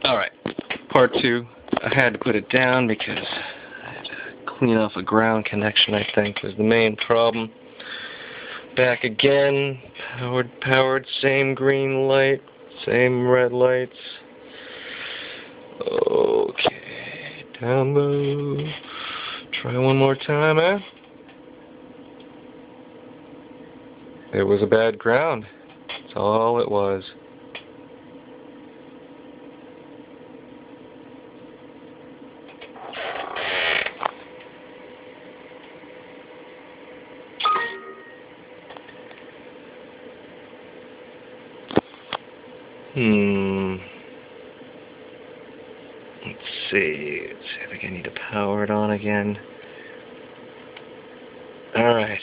Alright, part 2. I had to put it down because I had to clean off a ground connection, I think, was the main problem. Back again, powered, same green light, same red lights. Okay, down low. Try one more time, eh? It was a bad ground. That's all it was. Let's see. I think I need to power it on again. Alright.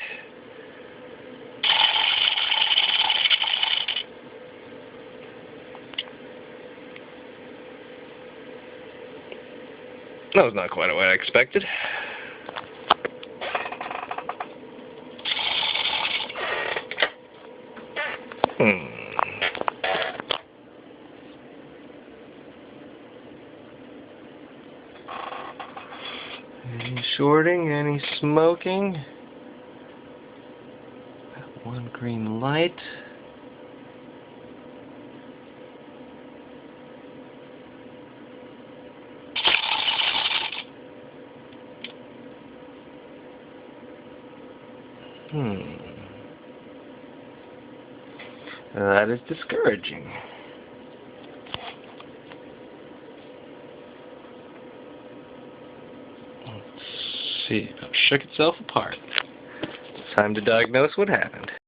That was not quite what I expected. Any shorting? Any smoking? Got one green light. That is discouraging. Let's see. It shook itself apart. It's time to diagnose what happened.